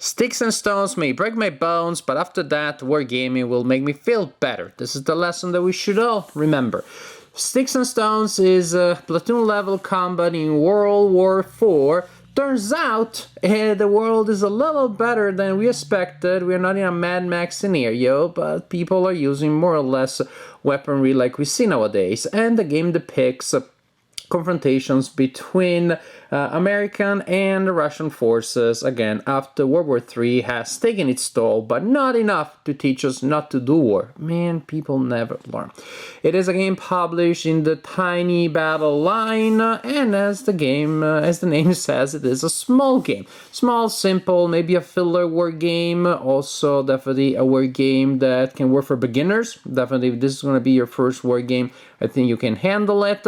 Sticks and stones may break my bones, but after that, wargaming will make me feel better. This is the lesson that we should all remember. Sticks and Stones is a platoon-level combat in World War IV. Turns out, the world is a little better than we expected. We're not in a Mad Max scenario, but people are using more or less weaponry like we see nowadays. And the game depicts confrontations between American and Russian forces, again, after World War III has taken its toll, but not enough to teach us not to do war. Man, people never learn. It is a game published in the Tiny Battle line, and as the name says, it is a small game. Small, simple, maybe a filler war game, also definitely a war game that can work for beginners. Definitely, if this is going to be your first war game, I think you can handle it.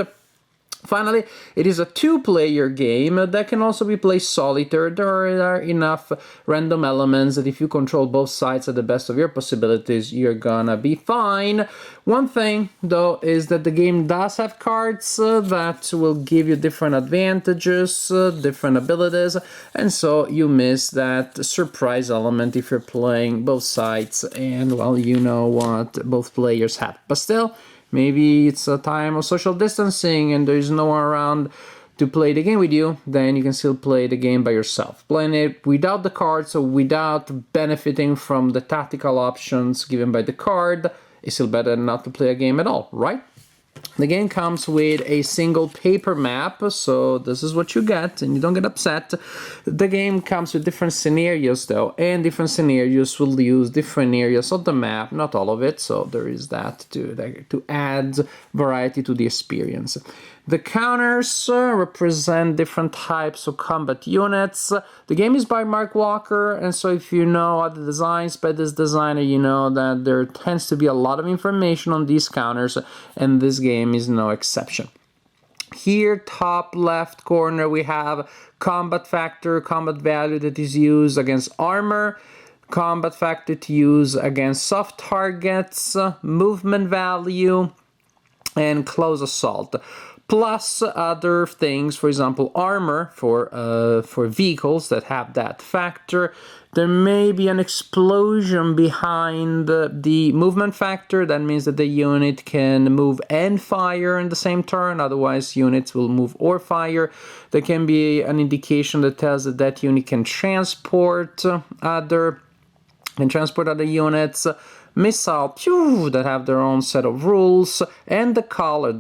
Finally, it is a two-player game that can also be played solitaire. There are enough random elements that if you control both sides at the best of your possibilities, you're gonna be fine. One thing, though, is that the game does have cards that will give you different advantages, different abilities, and so you miss that surprise element if you're playing both sides and, well, you know what both players have. But still, maybe it's a time of social distancing and there's no one around to play the game with you, then you can still play the game by yourself. Playing it without the cards, so without benefiting from the tactical options given by the card, is still better than not to play a game at all, right? The game comes with a single paper map, so this is what you get, and you don't get upset. The game comes with different scenarios, though, and different scenarios will use different areas of the map, not all of it, so there is that to add variety to the experience. The counters represent different types of combat units. The game is by Mark Walker, and so if you know other designs by this designer, you know that there tends to be a lot of information on these counters, and this game is no exception. Here, top left corner, we have combat factor, combat value that is used against armor, combat factor to use against soft targets, movement value, and close assault. Plus other things, for example, armor for vehicles that have that factor. There may be an explosion behind the movement factor. That means that the unit can move and fire in the same turn. Otherwise, units will move or fire. There can be an indication that tells that unit can transport other units. Missile, that have their own set of rules, and the color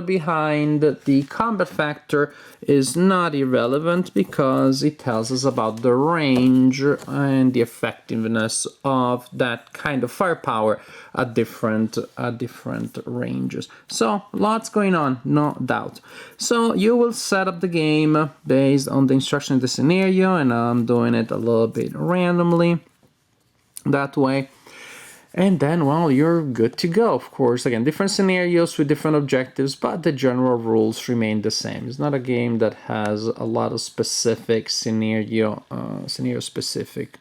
behind the combat factor is not irrelevant because it tells us about the range and the effectiveness of that kind of firepower at different ranges. So lots going on, no doubt. So you will set up the game based on the instruction of the scenario, and I'm doing it a little bit randomly that way. And then, well, you're good to go. Of course, again, different scenarios with different objectives, but the general rules remain the same. It's not a game that has a lot of specific scenario-specific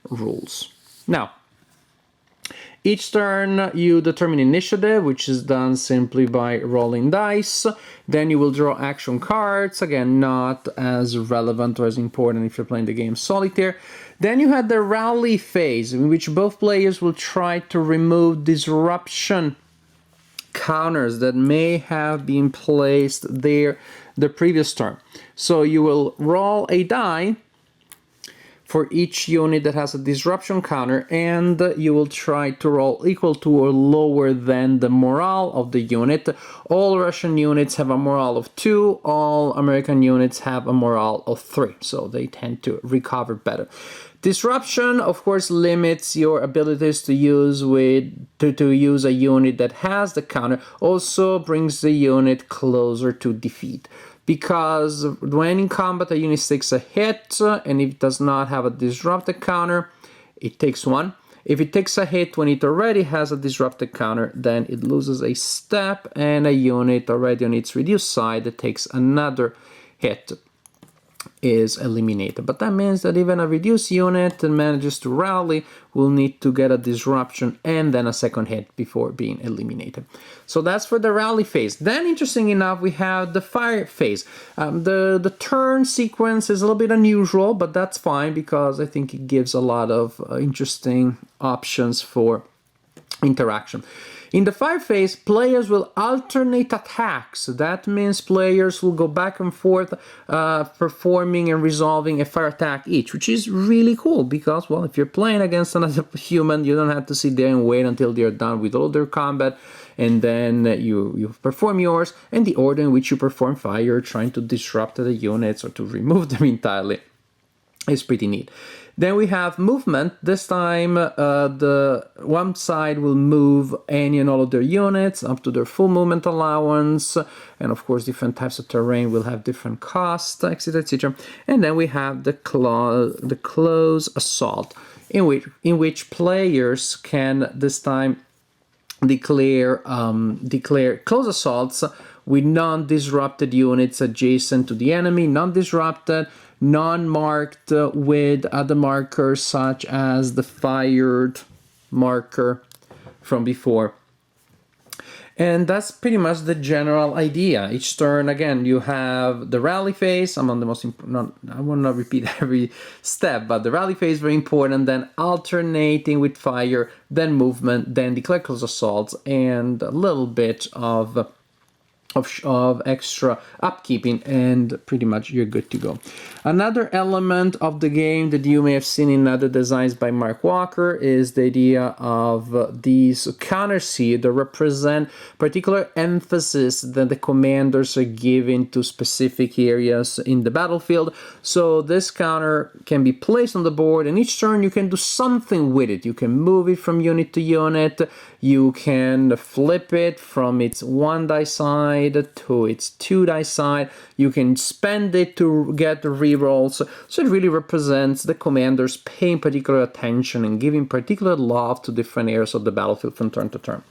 rules. Now, each turn you determine initiative, which is done simply by rolling dice. Then you will draw action cards, again, not as relevant or as important if you're playing the game solitaire. Then you had the rally phase, in which both players will try to remove disruption counters that may have been placed there the previous turn. So you will roll a die for each unit that has a disruption counter, and you will try to roll equal to or lower than the morale of the unit. All Russian units have a morale of 2, all American units have a morale of 3, so they tend to recover better. Disruption, of course, limits your abilities to use a unit that has the counter, also brings the unit closer to defeat. Because when in combat a unit takes a hit, and if it does not have a disrupted counter, it takes 1. If it takes a hit when it already has a disrupted counter, then it loses a step, and a unit already on its reduced side takes another hit. is eliminated. But that means that even a reduced unit that manages to rally will need to get a disruption and then a second hit before being eliminated. So that's for the rally phase. Then, interesting enough, we have the fire phase. The turn sequence is a little bit unusual, but that's fine because I think it gives a lot of interesting options for interaction. In the fire phase, players will alternate attacks. That means players will go back and forth performing and resolving a fire attack each, which is really cool because, well, if you're playing against another human, you don't have to sit there and wait until they're done with all their combat, and then you perform yours, and the order in which you perform fire, trying to disrupt the units or to remove them entirely, is pretty neat. Then we have movement. This time, the one side will move any and all of their units up to their full movement allowance. And of course, different types of terrain will have different costs, etc., etc. And then we have the close assault, in which players can this time declare close assaults with non-disrupted units adjacent to the enemy, non-disrupted, non-marked with other markers such as the fired marker from before. And that's pretty much the general idea. Each turn, again, you have the rally phase. I'm on the most important, I will not repeat every step, but the rally phase is very important. Then alternating with fire, then movement, then declare close assaults, and a little bit of extra upkeeping, and pretty much you're good to go. Another element of the game that you may have seen in other designs by Mark Walker is the idea of these counter seed that represent particular emphasis that the commanders are giving to specific areas in the battlefield. So this counter can be placed on the board, and each turn you can do something with it. You can move it from unit to unit, you can flip it from its 1 die side to its 2 die side, you can spend it to get rerolls. So it really represents the commanders paying particular attention and giving particular love to different areas of the battlefield from turn to turn.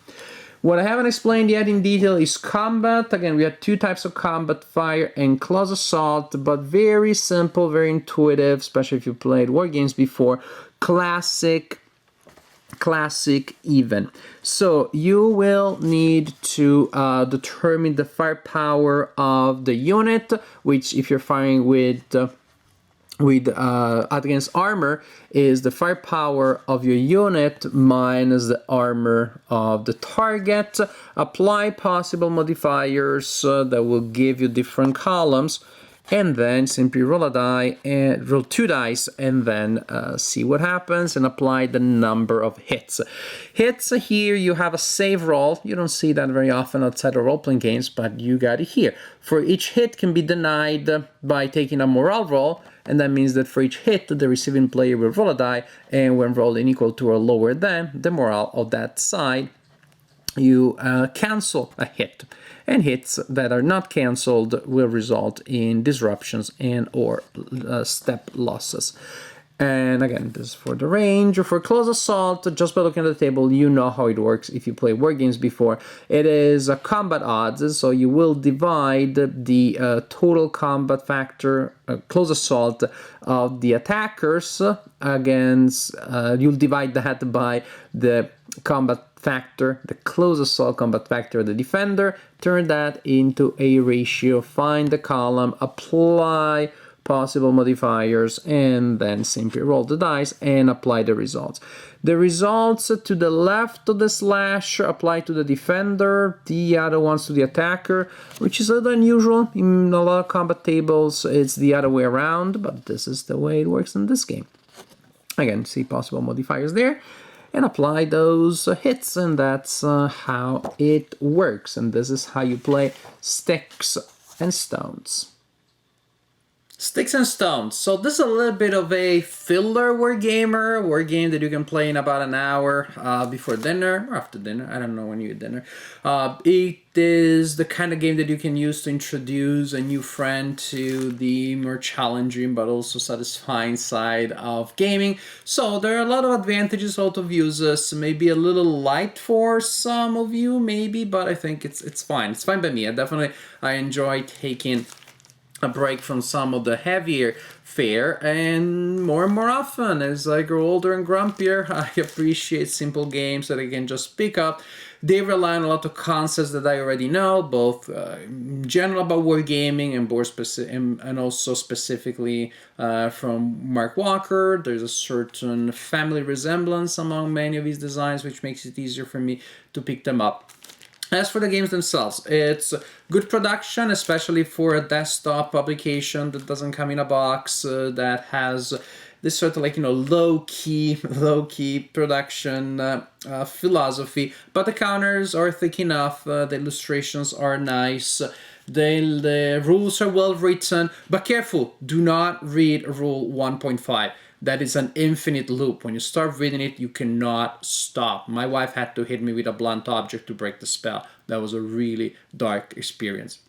What I haven't explained yet in detail is combat. Again, we have two types of combat, fire and close assault, but very simple, very intuitive, especially if you played war games before. Classic, even. So you will need to determine the firepower of the unit, which if you're firing with against armor is the firepower of your unit minus the armor of the target. Apply possible modifiers that will give you different columns, and then simply roll a die and roll 2 dice, and then see what happens and apply the number of hits. Hits here, you have a save roll. You don't see that very often outside of role-playing games, but you got it here. For each hit can be denied by taking a morale roll, and that means that for each hit, the receiving player will roll a die, and when rolling equal to or lower than the morale of that side, you cancel a hit. And hits that are not cancelled will result in disruptions and or step losses. And again, this is for the range. Or for close assault, just by looking at the table, you know how it works if you play war games before. It is a combat odds, so you will divide the total combat factor, close assault of the attackers against, you'll divide that by the combat factor, the close assault combat factor of the defender, turn that into a ratio, find the column, apply possible modifiers, and then simply roll the dice and apply the results. The results to the left of the slash apply to the defender, the other ones to the attacker, which is a little unusual. In a lot of combat tables, it's the other way around, but this is the way it works in this game. Again, see possible modifiers there, and apply those hits, and that's how it works. And this is how you play Sticks and Stones. Sticks and Stones. So this is a little bit of a filler war game that you can play in about an hour before dinner or after dinner. I don't know when you eat dinner. It is the kind of game that you can use to introduce a new friend to the more challenging but also satisfying side of gaming. So there are a lot of advantages, a lot of uses. Maybe a little light for some of you, maybe, but I think it's fine. It's fine by me. I enjoy taking a break from some of the heavier fare, and more often as I grow older and grumpier, I appreciate simple games that I can just pick up. They rely on a lot of concepts that I already know, both in general about wargaming and more specific, and also specifically from Mark Walker. There's a certain family resemblance among many of his designs, which makes it easier for me to pick them up. As for the games themselves, it's good production, especially for a desktop publication that doesn't come in a box, that has this sort of like, low key production philosophy. But the counters are thick enough, the illustrations are nice, the rules are well written, but careful, do not read rule 1.5. That is an infinite loop. When you start reading it, you cannot stop. My wife had to hit me with a blunt object to break the spell. That was a really dark experience.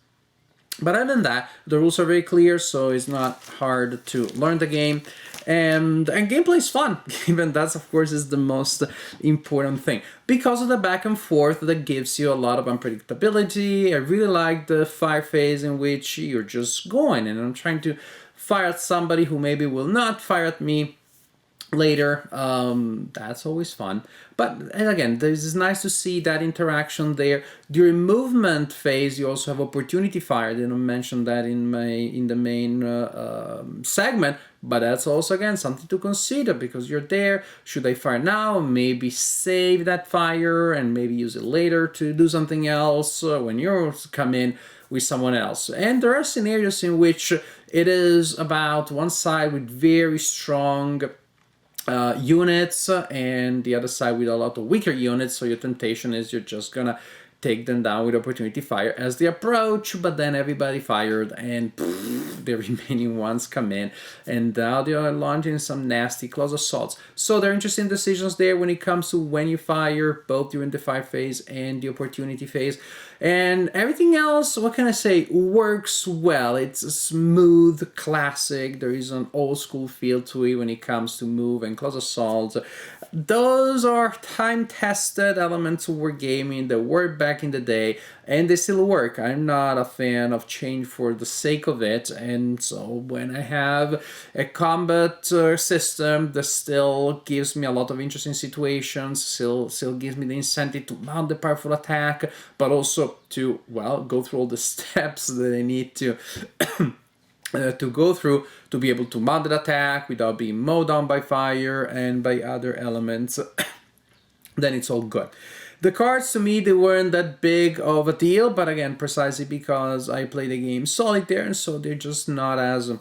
But other than that, the rules are very clear, so it's not hard to learn the game. And gameplay is fun, given that, of course, is the most important thing. Because of the back and forth that gives you a lot of unpredictability. I really like the fire phase in which you're just going, and I'm trying to fire at somebody who maybe will not fire at me later. That's always fun. But and again, it's nice to see that interaction there. During movement phase, you also have opportunity fire. I didn't mention that in the main segment, but that's also again something to consider, because you're there. Should I fire now? Maybe save that fire and maybe use it later to do something else when you come in with someone else. And there are scenarios in which it is about one side with very strong units and the other side with a lot of weaker units, so your temptation is you're just gonna take them down with opportunity fire as they approach, but then everybody fired and the remaining ones come in, and now they are launching some nasty close assaults. So there are interesting decisions there when it comes to when you fire, both during the fire phase and the opportunity phase. And everything else, what can I say, works well. It's a smooth classic. There is an old school feel to it when it comes to move and close assaults. Those are time-tested elements of wargaming that worked back in the day, and they still work. I'm not a fan of change for the sake of it, and so when I have a combat system that still gives me a lot of interesting situations, still gives me the incentive to mount the powerful attack, but also to, well, go through all the steps that I need to to go through to be able to mount the attack without being mowed down by fire and by other elements, then it's all good. The cards, to me, they weren't that big of a deal, but again, precisely because I play the game solitaire, and so they're just not as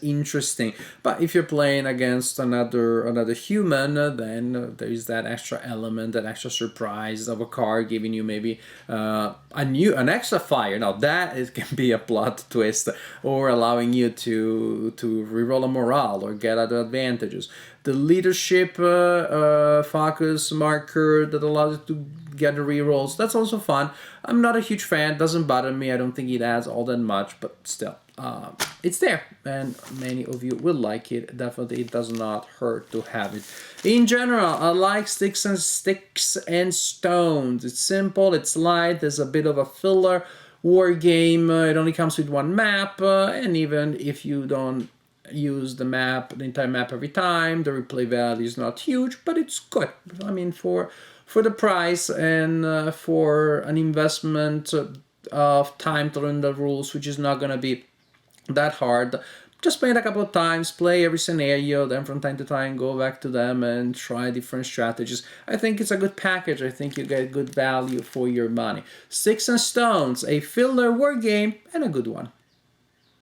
interesting. But if you're playing against another human, then there is that extra element, that extra surprise of a card giving you maybe an extra fire. Now that it can be a plot twist, or allowing you to reroll a morale or get other advantages. The leadership focus marker that allows you to get the rerolls, that's also fun. I'm not a huge fan, doesn't bother me. I don't think it adds all that much, but still. It's there, and many of you will like it. Definitely, it does not hurt to have it. In general, I like Sticks and Stones. It's simple, it's light, there's a bit of a filler war game. It only comes with one map, and even if you don't use the entire map every time, the replay value is not huge, but it's good. I mean, for the price and for an investment of time to learn the rules, which is not going to be that hard. Just play it a couple of times, play every scenario, then from time to time go back to them and try different strategies. I think it's a good package. I think you get good value for your money. Sticks and Stones, a filler war game, and a good one.